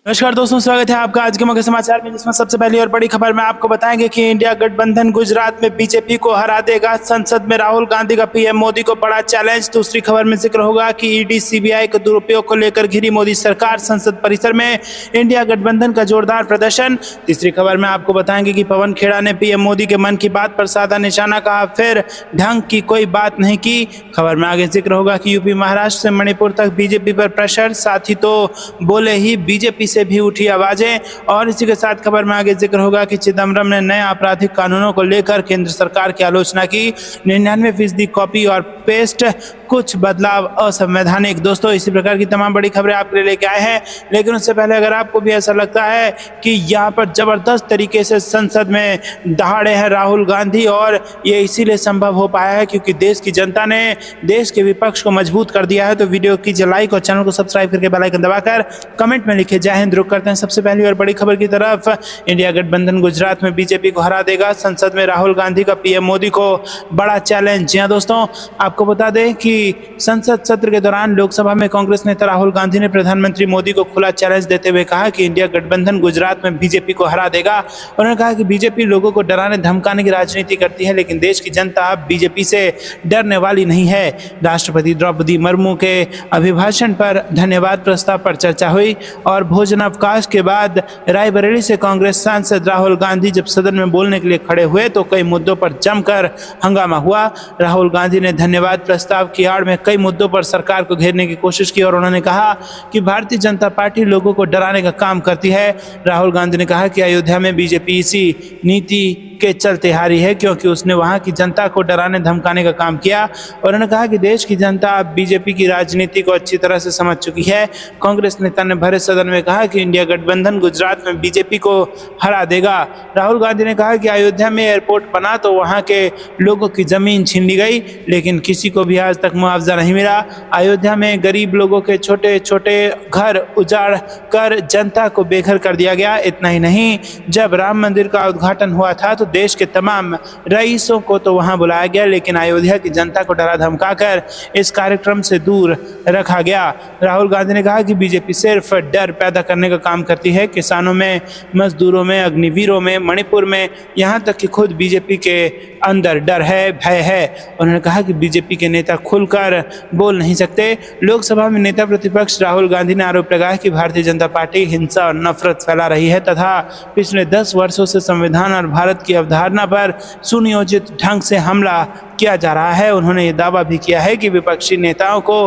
नमस्कार दोस्तों, स्वागत है आपका आज के मुख्य समाचार में, जिसमें सबसे पहली और बड़ी खबर में आपको बताएंगे कि इंडिया गठबंधन गुजरात में बीजेपी को हरा देगा। संसद में राहुल गांधी का पीएम मोदी को बड़ा चैलेंज। दूसरी खबर में जिक्र होगा कि ईडी सीबीआई के दुरुपयोग को लेकर घिरी मोदी सरकार, संसद परिसर में इंडिया गठबंधन का जोरदार प्रदर्शन। तीसरी खबर में आपको बताएंगे कि पवन खेड़ा ने पीएम मोदी के मन की बात पर साधा निशाना, कहा फिर ढंग की कोई बात नहीं की। खबर में आगे जिक्र होगा कि यूपी महाराष्ट्र से मणिपुर तक बीजेपी पर प्रेशर, साथ ही तो बोले ही बीजेपी से भी उठी आवाजें। और इसी के साथ खबर में आगे जिक्र होगा कि चिदम्बरम ने नए आपराधिक कानूनों को लेकर केंद्र सरकार की आलोचना की। 99% कॉपी और पेस्ट, कुछ बदलाव असंवैधानिक। दोस्तों, इसी प्रकार की तमाम बड़ी खबरें आपके लिए लेके आए हैं, लेकिन उससे पहले अगर आपको भी ऐसा लगता है कि यहाँ पर जबरदस्त तरीके से संसद में दहाड़े हैं राहुल गांधी, और ये इसीलिए संभव हो पाया है क्योंकि देश की जनता ने देश के विपक्ष को मजबूत कर दिया है, तो वीडियो कीजिए लाइक और चैनल को सब्सक्राइब करके बेल आइकन दबाकर कमेंट में लिखे जय हिंद। रुक करते हैं सबसे पहली और बड़ी खबर की तरफ। इंडिया गठबंधन गुजरात में बीजेपी को हरा देगा। संसद में राहुल गांधी का पीएम मोदी को बड़ा चैलेंज। जी हां दोस्तों, आपको बता दें कि संसद सत्र के दौरान लोकसभा में कांग्रेस नेता राहुल गांधी ने प्रधानमंत्री मोदी को खुला चैलेंज देते हुए कहा कि इंडिया गठबंधन गुजरात में बीजेपी को हरा देगा। उन्होंने कहा कि बीजेपी लोगों को डराने धमकाने की राजनीति करती है, लेकिन देश की जनता बीजेपी से डरने वाली नहीं है। राष्ट्रपति द्रौपदी मुर्मू के अभिभाषण पर धन्यवाद प्रस्ताव पर चर्चा हुई और भोजनावकाश के बाद रायबरेली से कांग्रेस सांसद राहुल गांधी जब सदन में बोलने के लिए खड़े हुए तो कई मुद्दों पर जमकर हंगामा हुआ। राहुल गांधी ने धन्यवाद प्रस्ताव की आड़ में कई मुद्दों पर सरकार को घेरने की कोशिश की और उन्होंने कहा कि भारतीय जनता पार्टी लोगों को डराने का काम करती है। राहुल गांधी ने कहा कि अयोध्या में बीजेपी इसी नीति के चलते हारी है क्योंकि उसने वहां की जनता को डराने धमकाने का काम किया। और उन्होंने कहा कि देश की जनता अब बीजेपी की राजनीति को अच्छी तरह से समझ चुकी है। कांग्रेस नेता ने भरे सदन में कहा कि इंडिया गठबंधन गुजरात में बीजेपी को हरा देगा। राहुल गांधी ने कहा कि अयोध्या में एयरपोर्ट बना तो वहां के लोगों की जमीन छीन ली गई, लेकिन किसी को भी आज तक मुआवजा नहीं मिला। अयोध्या में गरीब लोगों के छोटे छोटे घर उजाड़ कर जनता को बेघर कर दिया गया। इतना ही नहीं, जब राम मंदिर का उद्घाटन हुआ था तो देश के तमाम रईसों को तो वहां बुलाया गया, लेकिन अयोध्या की जनता को डरा धमकाकर इस कार्यक्रम से दूर रखा गया। राहुल गांधी ने कहा कि बीजेपी सिर्फ डर पैदा करने का काम करती है, किसानों में, मजदूरों में, अग्निवीरों में, मणिपुर में, यहाँ तक कि खुद बीजेपी के अंदर डर है, भय है। उन्होंने कहा कि बीजेपी के नेता खुलकर बोल नहीं सकते। लोकसभा में नेता प्रतिपक्ष राहुल गांधी ने आरोप लगाया कि भारतीय जनता पार्टी हिंसा और नफरत फैला रही है तथा पिछले 10 वर्षों से संविधान और भारत की अवधारणा पर सुनियोजित ढंग से हमला किया जा रहा है। उन्होंने ये दावा भी किया है कि विपक्षी नेताओं को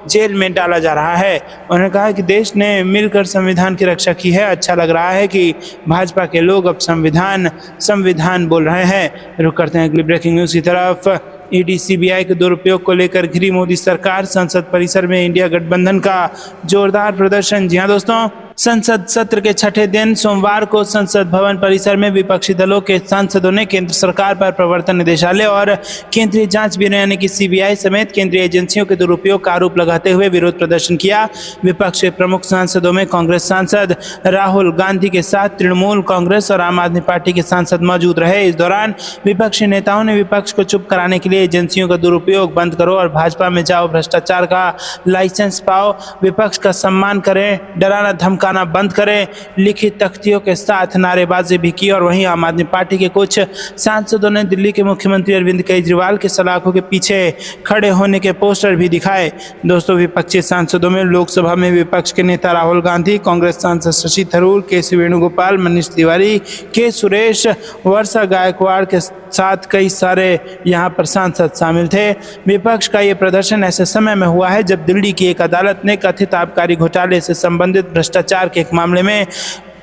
जेल में डाला जा रहा है। उन्होंने कहा कि देश ने मिलकर संविधान की रक्षा की है। अच्छा लग रहा है कि भाजपा के लोग अब संविधान बोल रहे हैं। रुक करते हैं अगली ब्रेकिंग न्यूज की तरफ। ईडी सीबीआई के दुरुपयोग को लेकर घिरी मोदी सरकार, संसद परिसर में इंडिया गठबंधन का जोरदार प्रदर्शन। जी हां दोस्तों, संसद सत्र के छठे दिन सोमवार को संसद भवन परिसर में विपक्षी दलों के सांसदों ने केंद्र सरकार पर प्रवर्तन निदेशालय और केंद्रीय जांच ब्यूरो यानी कि सीबीआई समेत केंद्रीय एजेंसियों के दुरुपयोग का आरोप लगाते हुए विरोध प्रदर्शन किया। विपक्ष के प्रमुख सांसदों में कांग्रेस सांसद राहुल गांधी के साथ तृणमूल कांग्रेस और आम आदमी पार्टी के सांसद मौजूद रहे। इस दौरान विपक्षी नेताओं ने विपक्ष को चुप कराने के लिए एजेंसियों का दुरुपयोग बंद करो और भाजपा में जाओ, भ्रष्टाचार का लाइसेंस पाओ, विपक्ष का सम्मान करें, डराना धमकाना बंद करें, लिखित तख्तियों के साथ नारेबाजी भी की। और वहीं आम आदमी पार्टी के कुछ सांसदों ने दिल्ली के मुख्यमंत्री अरविंद केजरीवाल के सलाखों के पीछे खड़े होने के पोस्टर भी दिखाए। दोस्तों, विपक्षी सांसदों में लोकसभा में विपक्ष के नेता राहुल गांधी, कांग्रेस सांसद शशि थरूर, के.सी. वेणुगोपाल, मनीष तिवारी, के. सुरेश, वर्षा गायकवाड़ के साथ कई सारे यहाँ पर सांसद शामिल थे। विपक्ष का ये प्रदर्शन ऐसे समय में हुआ है जब दिल्ली की एक अदालत ने कथित आबकारी घोटाले से संबंधित भ्रष्टाचार के एक मामले में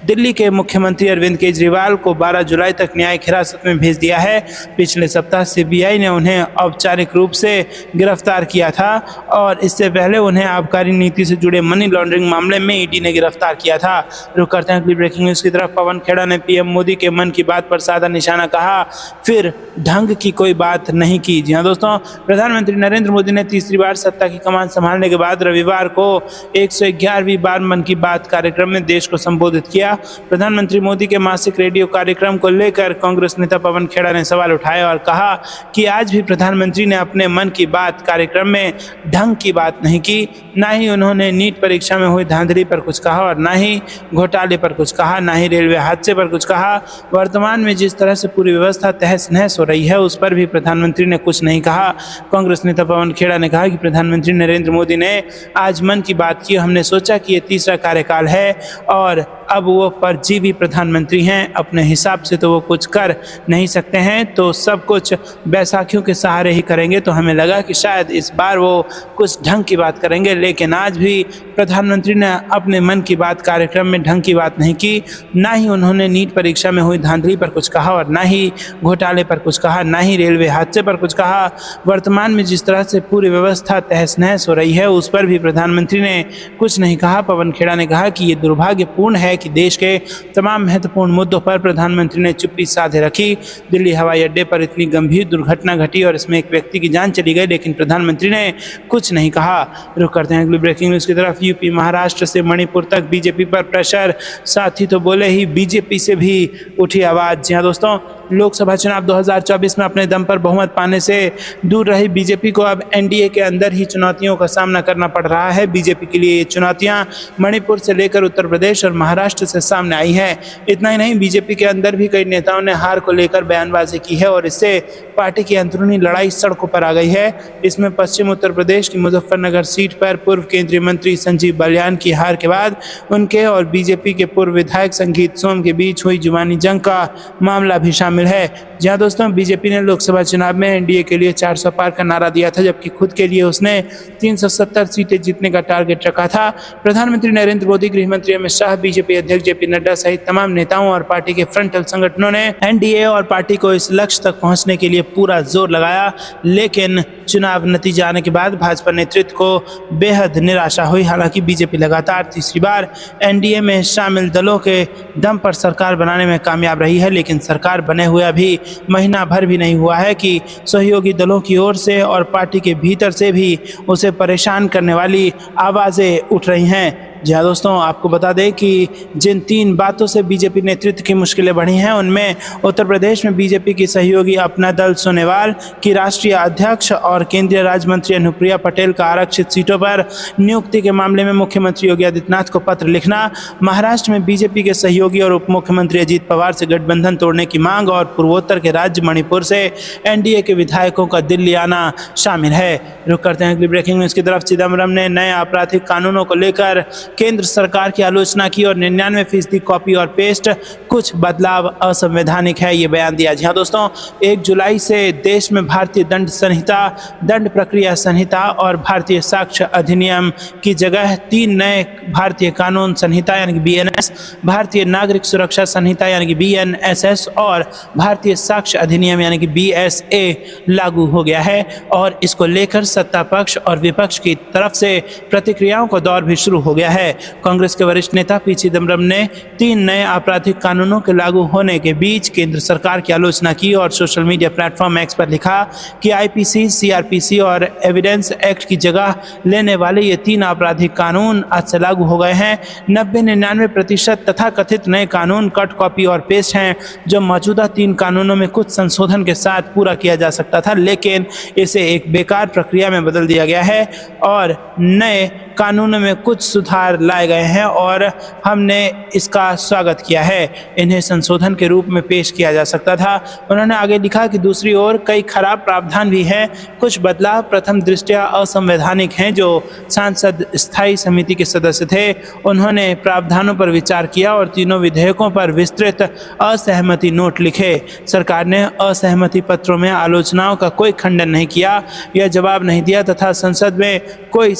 दिल्ली के मुख्यमंत्री अरविंद केजरीवाल को 12 जुलाई तक न्यायिक हिरासत में भेज दिया है। पिछले सप्ताह सीबीआई ने उन्हें औपचारिक रूप से गिरफ्तार किया था और इससे पहले उन्हें आबकारी नीति से जुड़े मनी लॉन्ड्रिंग मामले में ईडी ने गिरफ्तार किया था। रुक करते हैं अगली ब्रेकिंग न्यूज की तरफ। पवन खेड़ा ने पीएम मोदी के मन की बात पर साधा निशाना, कहा फिर ढंग की कोई बात नहीं की। जी हाँ दोस्तों, प्रधानमंत्री नरेंद्र मोदी ने तीसरी बार सत्ता की कमान संभालने के बाद रविवार को 111वीं बार मन की बात कार्यक्रम में देश को संबोधित किया। किया। प्रधानमंत्री मोदी के मासिक रेडियो कार्यक्रम को लेकर कांग्रेस नेता पवन खेड़ा ने सवाल उठाया और कहा कि आज भी प्रधानमंत्री ने अपने मन की बात कार्यक्रम में ढंग की बात नहीं की, ना ही उन्होंने नीट परीक्षा में हुई धांधली पर कुछ कहा और ना ही घोटाले पर कुछ कहा, ना ही रेलवे हादसे पर कुछ कहा। वर्तमान में जिस तरह से पूरी व्यवस्था तहस नहस हो रही है उस पर भी प्रधानमंत्री ने कुछ नहीं कहा। कांग्रेस नेता पवन खेड़ा ने कहा कि प्रधानमंत्री नरेंद्र मोदी ने आज मन की बात की। हमने सोचा कि ये तीसरा कार्यकाल है और अब वो परजीवी प्रधानमंत्री हैं, अपने हिसाब से तो वो कुछ कर नहीं सकते हैं, तो सब कुछ बैसाखियों के सहारे ही करेंगे। तो हमें लगा कि शायद इस बार वो कुछ ढंग की बात करेंगे, लेकिन आज भी प्रधानमंत्री ने अपने मन की बात कार्यक्रम में ढंग की बात नहीं की, ना ही उन्होंने नीट परीक्षा में हुई धांधली पर कुछ कहा और ना ही घोटाले पर कुछ कहा, ना ही रेलवे हादसे पर कुछ कहा। वर्तमान में जिस तरह से पूरी व्यवस्था तहस नहस हो रही है उस पर भी प्रधानमंत्री ने कुछ नहीं कहा। पवन खेड़ा ने कहा कि ये दुर्भाग्यपूर्ण है कि देश के तमाम महत्वपूर्ण मुद्दों पर प्रधानमंत्री ने चुप्पी साधे रखी। दिल्ली हवाई अड्डे पर इतनी गंभीर दुर्घटना घटी और इसमें एक व्यक्ति की जान चली गई, लेकिन प्रधानमंत्री ने कुछ नहीं कहा। रुक करते हैं अगली ब्रेकिंग न्यूज़ की तरफ। यूपी महाराष्ट्र से मणिपुर तक बीजेपी पर प्रेशर, साथी तो बोले ही बीजेपी से भी उठी आवाज़। जी हाँ दोस्तों, लोकसभा चुनाव 2024 में अपने दम पर बहुमत पाने से दूर रही बीजेपी को अब एनडीए के अंदर ही चुनौतियों का सामना करना पड़ रहा है। बीजेपी के लिए ये चुनौतियां मणिपुर से लेकर उत्तर प्रदेश और महाराष्ट्र से सामने आई हैं। इतना ही नहीं, बीजेपी के अंदर भी कई नेताओं ने हार को लेकर बयानबाजी की है और इससे पार्टी की अंदरूनी लड़ाई सड़कों पर आ गई है। इसमें पश्चिम उत्तर प्रदेश की मुजफ्फरनगर सीट पर पूर्व केंद्रीय मंत्री संजीव बालियान की हार के बाद उनके और बीजेपी के पूर्व विधायक संगीत सोम के बीच हुई जुबानी जंग का मामला भी शामिल है। जहां दोस्तों बीजेपी ने लोकसभा चुनाव में एनडीए के लिए 400 पार का नारा दिया था, जबकि खुद के लिए उसने 370 सीटें जीतने का टारगेट रखा था। प्रधानमंत्री नरेंद्र मोदी, गृह मंत्री अमित शाह, बीजेपी अध्यक्ष जेपी नड्डा सहित तमाम नेताओं और पार्टी के फ्रंटल संगठनों ने एनडीए और पार्टी को इस लक्ष्य तक पहुंचने के लिए पूरा जोर लगाया, लेकिन चुनाव नतीजा आने के बाद भाजपा नेतृत्व को बेहद निराशा हुई। हालांकि बीजेपी लगातार तीसरी बार एनडीए में शामिल दलों के दम पर सरकार बनाने में कामयाब रही है, लेकिन सरकार बने हुए अभी महीना भर भी नहीं हुआ है कि सहयोगी दलों की ओर से और पार्टी के भीतर से भी उसे परेशान करने वाली आवाज़ें उठ रही हैं। जी हाँ दोस्तों, आपको बता दें कि जिन 3 बातों से बीजेपी नेतृत्व की मुश्किलें बढ़ी हैं उनमें उत्तर प्रदेश में बीजेपी की सहयोगी अपना दल सोनेवाल की राष्ट्रीय अध्यक्ष और केंद्रीय राज्य मंत्री अनुप्रिया पटेल का आरक्षित सीटों पर नियुक्ति के मामले में मुख्यमंत्री योगी आदित्यनाथ को पत्र लिखना, महाराष्ट्र में बीजेपी के सहयोगी और उप मुख्यमंत्री अजीत पवार से गठबंधन तोड़ने की मांग और पूर्वोत्तर के राज्य मणिपुर से एनडीए के विधायकों का दिल्ली आना शामिल है। रुक करते हैं अगली ब्रेकिंग न्यूज़ की तरफ। चिदम्बरम ने नए आपराधिक कानूनों को लेकर केंद्र सरकार की आलोचना की और 99% कॉपी और पेस्ट, कुछ बदलाव असंवैधानिक है, ये बयान दिया। जी हाँ दोस्तों, 1 जुलाई से देश में भारतीय दंड संहिता, दंड प्रक्रिया संहिता और भारतीय साक्ष्य अधिनियम की जगह 3 नए भारतीय कानून संहिता यानी कि BNS, भारतीय नागरिक सुरक्षा संहिता यानी कि BNSS और भारतीय साक्ष्य अधिनियम यानी कि BSA लागू हो गया है और इसको लेकर सत्ता पक्ष और विपक्ष की तरफ से प्रतिक्रियाओं का दौर भी शुरू हो गया है। कांग्रेस के वरिष्ठ नेता पी चिदम्बरम ने 3 नए आपराधिक कानूनों के लागू होने के बीच केंद्र सरकार की आलोचना की और सोशल मीडिया प्लेटफॉर्म एक्स पर लिखा कि IPC, CRPC और एविडेंस एक्ट की जगह लेने वाले ये 3 आपराधिक कानून आज से लागू हो गए हैं। 90-99% तथा कथित नए कानून कट, कॉपी और पेस्ट हैं, जो मौजूदा 3 कानूनों में कुछ संशोधन के साथ पूरा किया जा सकता था, लेकिन इसे एक बेकार प्रक्रिया में बदल दिया गया है और नए कानूनों में कुछ सुधार लाए गए हैं और हमने इसका स्वागत किया है। इन्हें संशोधन के रूप में पेश किया जा सकता था। उन्होंने आगे लिखा कि दूसरी ओर कई खराब प्रावधान भी हैं। कुछ बदलाव प्रथम दृष्टया असंवैधानिक हैं। जो सांसद स्थायी समिति के सदस्य थे उन्होंने प्रावधानों पर विचार किया और तीनों विधेयकों पर विस्तृत असहमति नोट लिखे। सरकार ने असहमति पत्रों में आलोचनाओं का कोई खंडन नहीं किया या जवाब नहीं दिया तथा संसद में कोई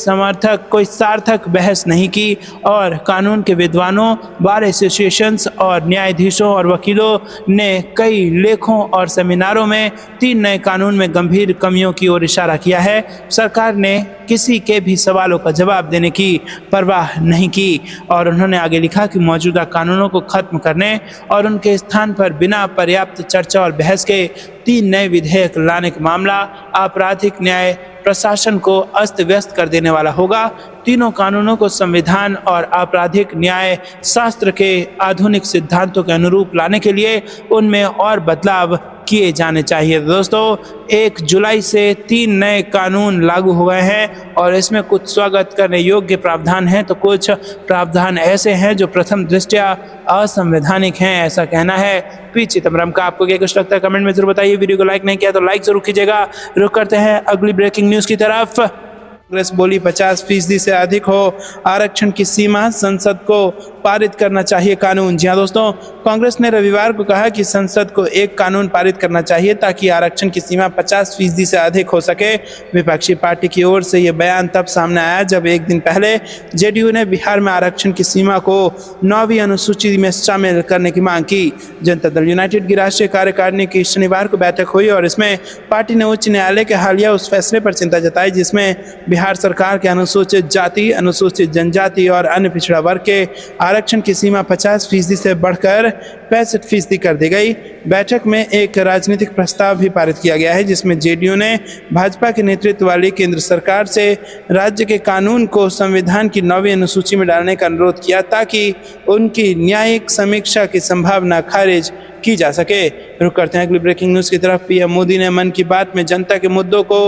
सार्थक बहस नहीं की और कानून के विद्वानों, बार एसोसिएशंस और न्यायाधीशों और वकीलों ने कई लेखों और सेमिनारों में 3 नए कानून में गंभीर कमियों की ओर इशारा किया है। सरकार ने किसी के भी सवालों का जवाब देने की परवाह नहीं की और उन्होंने आगे लिखा कि मौजूदा कानूनों को खत्म करने और उनके स्थान पर बिना पर्याप्त चर्चा और बहस के 3 नए विधेयक लाने का मामला आपराधिक न्याय प्रशासन को अस्त व्यस्त कर देने वाला होगा। तीनों कानूनों को संविधान और आपराधिक न्याय शास्त्र के आधुनिक सिद्धांतों के अनुरूप लाने के लिए उनमें और बदलाव किए जाने चाहिए। दोस्तों 1 जुलाई से 3 नए कानून लागू हुए हैं और इसमें कुछ स्वागत करने योग्य प्रावधान हैं तो कुछ प्रावधान ऐसे हैं जो प्रथम दृष्टया असंवैधानिक हैं, ऐसा कहना है पी चिदम्बरम का। आपको क्या कुछ लगता है कमेंट में जरूर बताइए। वीडियो को लाइक नहीं किया तो लाइक जरूर कीजिएगा। रुक करते हैं अगली ब्रेकिंग न्यूज की तरफ। कांग्रेस बोली 50% से अधिक हो आरक्षण की सीमा, संसद को पारित करना चाहिए कानून। जी हाँ दोस्तों, कांग्रेस ने रविवार को कहा कि संसद को एक कानून पारित करना चाहिए ताकि आरक्षण की सीमा 50% से अधिक हो सके। विपक्षी पार्टी की ओर से यह बयान तब सामने आया जब एक दिन पहले जेडीयू ने बिहार में आरक्षण की सीमा को 9वीं अनुसूची में शामिल करने की मांग की। जनता दल यूनाइटेड की राष्ट्रीय कार्यकारिणी की शनिवार को बैठक हुई और इसमें पार्टी ने उच्च न्यायालय के हालिया उस फैसले पर चिंता जताई जिसमें बिहार सरकार के अनुसूचित जाति, अनुसूचित जनजाति और अन्य पिछड़ा वर्ग के आरक्षण की सीमा 50% से बढ़कर 65% कर दी गई। बैठक में एक राजनीतिक प्रस्ताव भी पारित किया गया है जिसमें जेडीयू ने भाजपा के नेतृत्व वाली केंद्र सरकार से राज्य के कानून को संविधान की 9वीं अनुसूची में डालने का अनुरोध किया ताकि उनकी न्यायिक समीक्षा की संभावना खारिज की जा सके। रुक करते हैं अगली ब्रेकिंग न्यूज की तरफ। पीएम मोदी ने मन की बात में जनता के मुद्दों को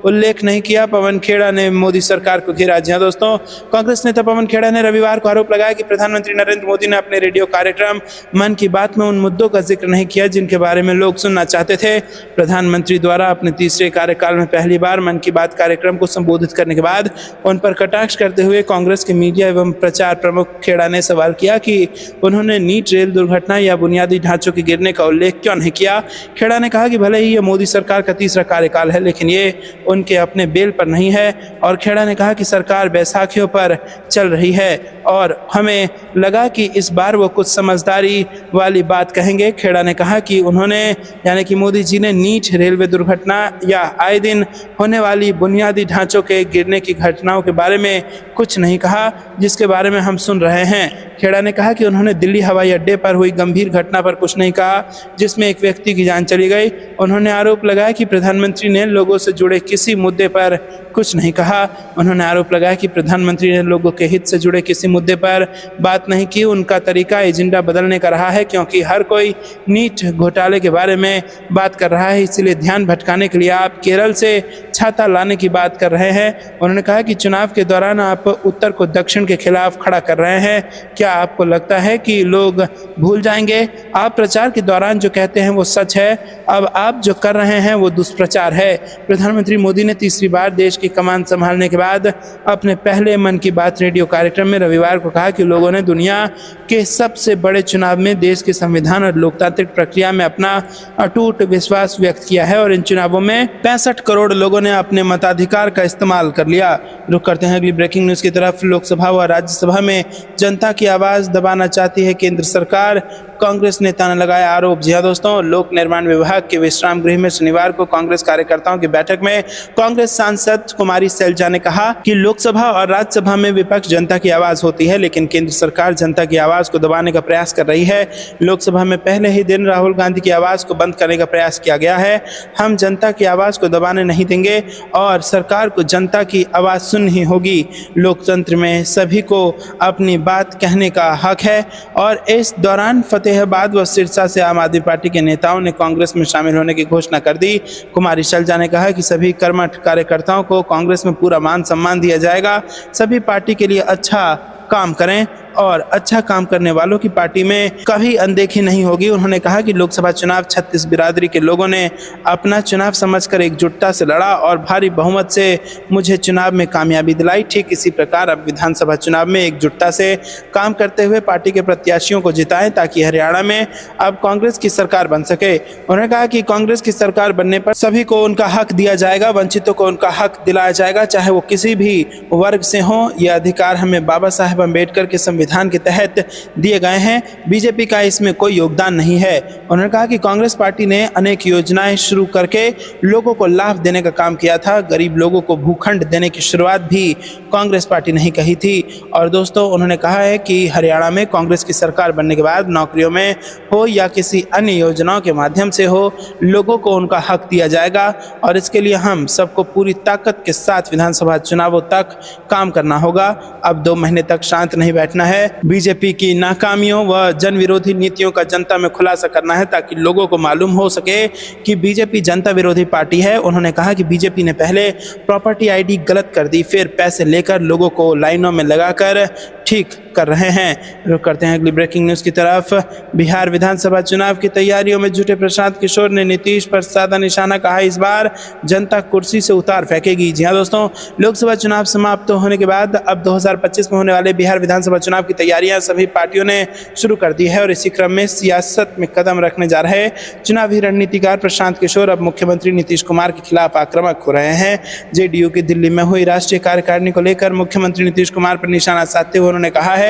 उल्लेख नहीं किया, पवन खेड़ा ने मोदी सरकार को घेरा। जी हाँ दोस्तों, कांग्रेस नेता पवन खेड़ा ने रविवार को आरोप लगाया कि प्रधानमंत्री नरेंद्र मोदी ने अपने रेडियो कार्यक्रम मन की बात में उन मुद्दों का जिक्र नहीं किया जिनके बारे में लोग सुनना चाहते थे। प्रधानमंत्री द्वारा अपने तीसरे कार्यकाल में पहली बार मन की बात कार्यक्रम को संबोधित करने के बाद उन पर कटाक्ष करते हुए कांग्रेस के मीडिया एवं प्रचार प्रमुख खेड़ा ने सवाल किया कि उन्होंने नीट रेल दुर्घटना या बुनियादी ढांचों के गिरने का उल्लेख क्यों नहीं किया। खेड़ा ने कहा कि भले ही ये मोदी सरकार का तीसरा कार्यकाल है लेकिन ये उनके अपने बेल पर नहीं है और खेड़ा ने कहा कि सरकार बैसाखियों पर चल रही है और हमें लगा कि इस बार वो कुछ समझदारी वाली बात कहेंगे। खेड़ा ने कहा कि उन्होंने यानी कि मोदी जी ने नीट रेलवे दुर्घटना या आए दिन होने वाली बुनियादी ढांचों के गिरने की घटनाओं के बारे में कुछ नहीं कहा जिसके बारे में हम सुन रहे हैं। खेड़ा ने कहा कि उन्होंने दिल्ली हवाई अड्डे पर हुई गंभीर घटना पर कुछ नहीं कहा जिसमें एक व्यक्ति की जान चली गई। उन्होंने आरोप लगाया कि प्रधानमंत्री ने लोगों से जुड़े किसी मुद्दे पर कुछ नहीं कहा। उन्होंने आरोप लगाया कि प्रधानमंत्री ने लोगों के हित से जुड़े किसी मुद्दे पर बात नहीं की। उनका तरीका एजेंडा बदलने का रहा है क्योंकि हर कोई नीट घोटाले के बारे में बात कर रहा है, इसलिए ध्यान भटकाने के लिए आप केरल से छाता लाने की बात कर रहे हैं। उन्होंने कहा कि चुनाव के दौरान आप उत्तर को दक्षिण के खिलाफ खड़ा कर रहे हैं। क्या आपको लगता है कि लोग भूल जाएंगे? आप प्रचार के दौरान जो कहते हैं वो सच है, अब आप जो कर रहे हैं वो दुष्प्रचार है। प्रधानमंत्री मोदी ने तीसरी बार देश की कमान संभालने के बाद अपने पहले मन की बात रेडियो कार्यक्रम में रविवार को कहा कि लोगों ने दुनिया के सबसे बड़े चुनाव में देश के संविधान और लोकतांत्रिक प्रक्रिया में अपना अटूट विश्वास व्यक्त किया है और इन चुनावों में 65 करोड़ लोगों ने अपने मताधिकार का इस्तेमाल कर लिया। रुक करते हैं अगली ब्रेकिंग न्यूज की तरफ। लोकसभा व राज्यसभा में जनता की आवाज दबाना चाहती है केंद्र सरकार, कांग्रेस नेता ने लगाया आरोप। जी हाँ दोस्तों, लोक निर्माण विभाग के विश्राम गृह में शनिवार को कांग्रेस कार्यकर्ताओं की बैठक में कांग्रेस सांसद कुमारी सैलजा ने कहा कि लोकसभा और राज्यसभा में विपक्ष जनता की आवाज होती है लेकिन केंद्र सरकार जनता की आवाज को दबाने का प्रयास कर रही है। लोकसभा में पहले ही दिन राहुल गांधी की आवाज को बंद करने का प्रयास किया गया है। हम जनता की आवाज को दबाने नहीं देंगे और सरकार को जनता की आवाज सुननी होगी। लोकतंत्र में सभी को अपनी बात कहने का हक है। और इस दौरान फतेहाबाद व सिरसा से आम आदमी पार्टी के नेताओं ने कांग्रेस में शामिल होने की घोषणा कर दी। कुमारी सैलजा ने कहा कि सभी कर्मठ कार्यकर्ताओं को कांग्रेस में पूरा मान सम्मान दिया जाएगा। सभी पार्टी के लिए अच्छा काम करें और अच्छा काम करने वालों की पार्टी में कभी अनदेखी नहीं होगी। उन्होंने कहा कि लोकसभा चुनाव 36 बिरादरी के लोगों ने अपना चुनाव समझकर एकजुटता से लड़ा और भारी बहुमत से मुझे चुनाव में कामयाबी दिलाई। ठीक इसी प्रकार अब विधानसभा चुनाव में एकजुटता से काम करते हुए पार्टी के प्रत्याशियों को जिताएं ताकि हरियाणा में अब कांग्रेस की सरकार बन सके। उन्होंने कहा कि कांग्रेस की सरकार बनने पर सभी को उनका हक दिया जाएगा, वंचितों को उनका हक दिलाया जाएगा, चाहे वो किसी भी वर्ग से हो। यह अधिकार हमें बाबा साहेब अम्बेडकर के संविधान के तहत दिए गए हैं। बीजेपी का इसमें कोई योगदान नहीं है। उन्होंने कहा कि कांग्रेस पार्टी ने अनेक योजनाएं शुरू करके लोगों को लाभ देने का काम किया था। गरीब लोगों को भूखंड देने की शुरुआत भी कांग्रेस पार्टी नहीं कही थी। और दोस्तों, उन्होंने कहा है कि हरियाणा में कांग्रेस की सरकार बनने के बाद नौकरियों में हो या किसी अन्य योजनाओं के माध्यम से हो, लोगों को उनका हक दिया जाएगा और इसके लिए हम सबको पूरी ताकत के साथ विधानसभा चुनावों तक काम करना होगा। अब 2 महीने तक शांत नहीं बैठना है। बीजेपी की नाकामियों व जन विरोधी नीतियों का जनता में खुलासा करना है ताकि लोगों को मालूम हो सके कि बीजेपी जनता विरोधी पार्टी है। उन्होंने कहा कि बीजेपी ने पहले प्रॉपर्टी आईडी गलत कर दी, फिर पैसे लेकर लोगों को लाइनों में लगाकर ठीक कर रहे हैं। रुक करते हैं अगली ब्रेकिंग न्यूज़ की तरफ। बिहार विधानसभा चुनाव की तैयारियों में जुटे प्रशांत किशोर ने नीतीश पर साधा निशाना, कहा इस बार जनता कुर्सी से उतार फेंकेगी। जी हाँ दोस्तों, लोकसभा चुनाव समाप्त होने के बाद अब 2025 में होने वाले बिहार विधानसभा चुनाव की तैयारियां सभी पार्टियों ने शुरू कर दी है और इसी क्रम में सियासत में कदम रखने जा रहे चुनावी रणनीतिकार प्रशांत किशोर अब मुख्यमंत्री नीतीश कुमार के खिलाफ आक्रामक हो रहे हैं। जेडीयू की दिल्ली में हुई राष्ट्रीय कार्यकारिणी को लेकर मुख्यमंत्री नीतीश कुमार पर निशाना साधते हुए उन्होंने कहा है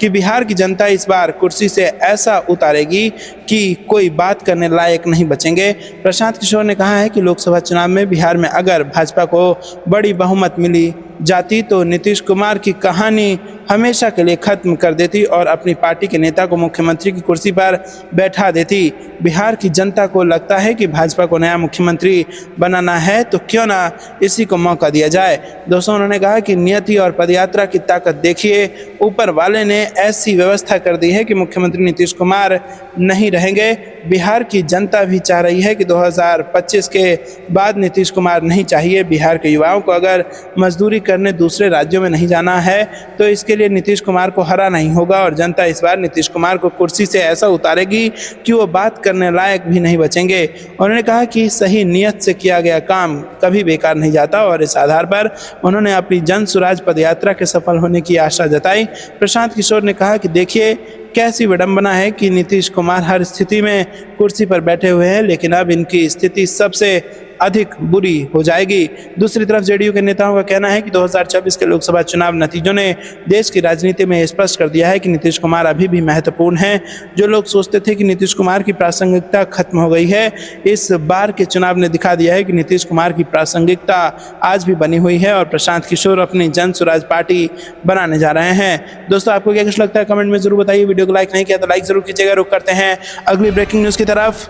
कि बिहार की जनता इस बार कुर्सी से ऐसा उतारेगी कि कोई बात करने लायक नहीं बचेंगे। प्रशांत किशोर ने कहा है कि लोकसभा चुनाव में बिहार में अगर भाजपा को बड़ी बहुमत मिली जाती तो नीतीश कुमार की कहानी हमेशा के लिए खत्म कर देती और अपनी पार्टी के नेता को मुख्यमंत्री की कुर्सी पर बैठा देती। बिहार की जनता को लगता है कि भाजपा को नया मुख्यमंत्री बनाना है तो क्यों ना इसी को मौका दिया जाए। दोस्तों, उन्होंने कहा कि नियति और पदयात्रा की ताकत देखिए, ऊपर वाले ने ऐसी व्यवस्था कर दी है कि मुख्यमंत्री नीतीश कुमार नहीं रहेंगे। बिहार की जनता भी चाह रही है कि 2025 के बाद नीतीश कुमार नहीं चाहिए। बिहार के युवाओं को अगर मजदूरी करने दूसरे राज्यों में नहीं जाना है तो इसके लिए नीतीश कुमार को हराना ही होगा और जनता इस बार नीतीश कुमार को कुर्सी से ऐसा उतारेगी कि वो बात करने लायक भी नहीं बचेंगे। उन्होंने कहा कि सही नियत से किया गया काम कभी बेकार नहीं जाता और इस आधार पर उन्होंने अपनी जन सुराज पदयात्रा के सफल होने की आशा जताई। प्रशांत किशोर ने कहा कि देखिए कैसी विडंबना है कि नीतीश कुमार हर स्थिति में कुर्सी पर बैठे हुए हैं, लेकिन अब इनकी स्थिति सबसे अधिक बुरी हो जाएगी। दूसरी तरफ जेडीयू के नेताओं का कहना है कि 2024 के लोकसभा चुनाव नतीजों ने देश की राजनीति में स्पष्ट कर दिया है कि नीतीश कुमार अभी भी महत्वपूर्ण हैं। जो लोग सोचते थे कि नीतीश कुमार की प्रासंगिकता खत्म हो गई है, इस बार के चुनाव ने दिखा दिया है कि नीतीश कुमार की प्रासंगिकता आज भी बनी हुई है और प्रशांत किशोर अपनी जन सुराज पार्टी बनाने जा रहे हैं। दोस्तों, आपको क्या कुछ लगता है कमेंट में जरूर बताइए। वीडियो को लाइक नहीं किया तो लाइक जरूर कीजिएगा। रुक करते हैं अगली ब्रेकिंग न्यूज़ की तरफ।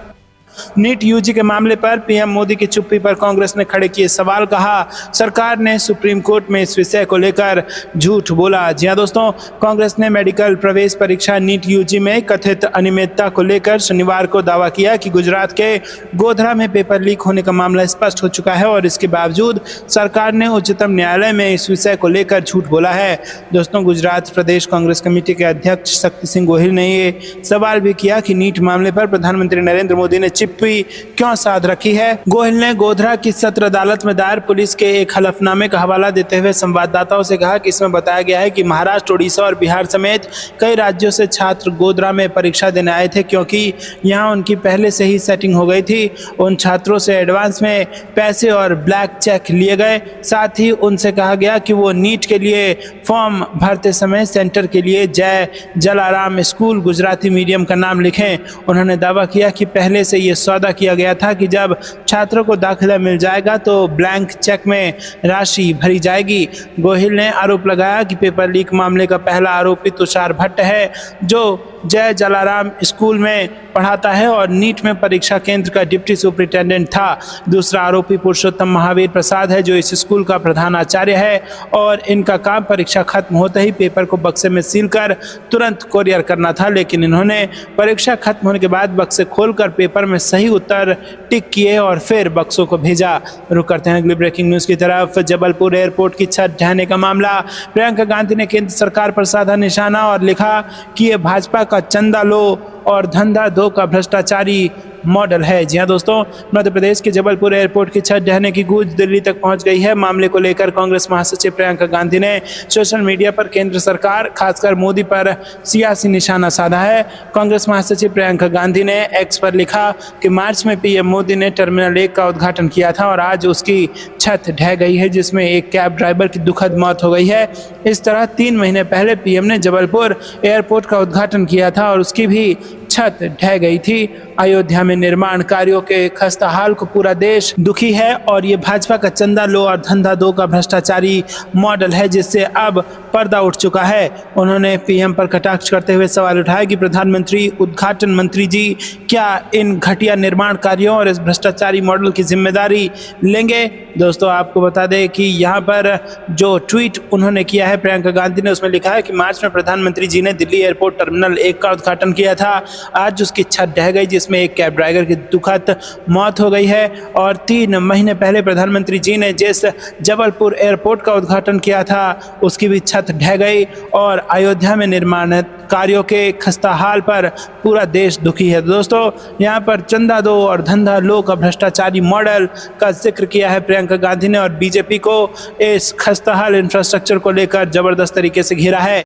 नीट यूजी के मामले पर पीएम मोदी की चुप्पी पर कांग्रेस ने खड़े किए सवाल, कहा सरकार ने सुप्रीम कोर्ट में इस विषय को लेकर झूठ बोला। जी हां दोस्तों, कांग्रेस ने मेडिकल प्रवेश परीक्षा नीट यूजी में कथित अनियमितता को लेकर शनिवार को दावा किया कि गुजरात के गोधरा में पेपर लीक होने का मामला स्पष्ट हो चुका है और इसके बावजूद सरकार ने उच्चतम न्यायालय में इस विषय को लेकर झूठ बोला है। दोस्तों, गुजरात प्रदेश कांग्रेस कमेटी के अध्यक्ष शक्ति सिंह गोहिल ने ये सवाल भी किया कि नीट मामले पर प्रधानमंत्री नरेंद्र मोदी ने चिप्पी क्यों साध रखी है। गोहिल ने गोधरा की सत्र अदालत में दायर पुलिस के एक हलफनामे का हवाला देते हुए संवाददाताओं से कहा कि इसमें बताया गया है कि महाराष्ट्र, उड़ीसा और बिहार समेत कई राज्यों से छात्र गोधरा में परीक्षा देने आए थे क्योंकि यहां उनकी पहले से ही सेटिंग हो गई थी। उन छात्रों से एडवांस में पैसे और ब्लैक चेक लिए गए। साथ ही उनसे कहा गया कि वो नीट के लिए फॉर्म भरते समय सेंटर के लिए जय जलाराम स्कूल गुजराती मीडियम का नाम लिखें। उन्होंने दावा किया कि पहले से ये सौदा किया गया था कि जब छात्रों को दाखिला मिल जाएगा तो ब्लैंक चेक में राशि भरी जाएगी। गोहिल ने आरोप लगाया कि पेपर लीक मामले का पहला आरोपी तुषार भट्ट है, जो जय जलाराम स्कूल में पढ़ाता है और नीट में परीक्षा केंद्र का डिप्टी सुपरिटेंडेंट था। दूसरा आरोपी पुरुषोत्तम महावीर प्रसाद है, जो इस स्कूल का प्रधानाचार्य है और इनका काम परीक्षा खत्म होते ही पेपर को बक्से में सील कर तुरंत कोरियर करना था, लेकिन इन्होंने परीक्षा खत्म होने के बाद बक्से खोलकर पेपर में सही उत्तर टिक किए और फिर बक्सों को भेजा। रुक करते हैं अगली ब्रेकिंग न्यूज़ की तरफ। जबलपुर एयरपोर्ट की छत ढहने का मामला, प्रियंका गांधी ने केंद्र सरकार पर साधा निशाना और लिखा कि ये भाजपा का चंदा लो और धंधा दो का भ्रष्टाचारी मॉडल है। जी हाँ दोस्तों, मध्य प्रदेश के जबलपुर एयरपोर्ट की छत ढहने की गूंज दिल्ली तक पहुंच गई है। मामले को लेकर कांग्रेस महासचिव प्रियंका गांधी ने सोशल मीडिया पर केंद्र सरकार, खासकर मोदी पर सियासी निशाना साधा है। कांग्रेस महासचिव प्रियंका गांधी ने एक्स पर लिखा कि मार्च में पीएम मोदी ने टर्मिनल 1 का उद्घाटन किया था और आज उसकी छत ढह गई है, जिसमें एक कैब ड्राइवर की दुखद मौत हो गई है। इस तरह 3 महीने पहले पीएम ने जबलपुर एयरपोर्ट का उद्घाटन किया था और उसकी भी छत ढह गई थी। अयोध्या में निर्माण कार्यों के खस्ताहाल को पूरा देश दुखी है और ये भाजपा का चंदा लो और धंधा दो का भ्रष्टाचारी मॉडल है, जिससे अब पर्दा उठ चुका है। उन्होंने पीएम पर कटाक्ष करते हुए सवाल उठाया कि प्रधानमंत्री, उद्घाटन मंत्री जी क्या इन घटिया निर्माण कार्यों और इस भ्रष्टाचारी मॉडल की जिम्मेदारी लेंगे। दोस्तों, आपको बता दें कि यहाँ पर जो ट्वीट उन्होंने किया है प्रियंका गांधी ने, उसमें लिखा है कि मार्च में प्रधानमंत्री जी ने दिल्ली एयरपोर्ट टर्मिनल 1 का उद्घाटन किया था। आज उसकी छत ढह गई, जिसमें एक कैब ड्राइवर की दुखद मौत हो गई है। और 3 महीने पहले प्रधानमंत्री जी ने जिस जबलपुर एयरपोर्ट का उद्घाटन किया था उसकी भी छत ढह गई और अयोध्या में निर्माण कार्यों के खस्ताहाल पर पूरा देश दुखी है। दोस्तों, यहाँ पर चंदा दो और धंधा लो का भ्रष्टाचारी मॉडल का जिक्र किया है प्रियंका गांधी ने और बीजेपी को इस खस्ताहाल इंफ्रास्ट्रक्चर को लेकर जबरदस्त तरीके से घेरा है।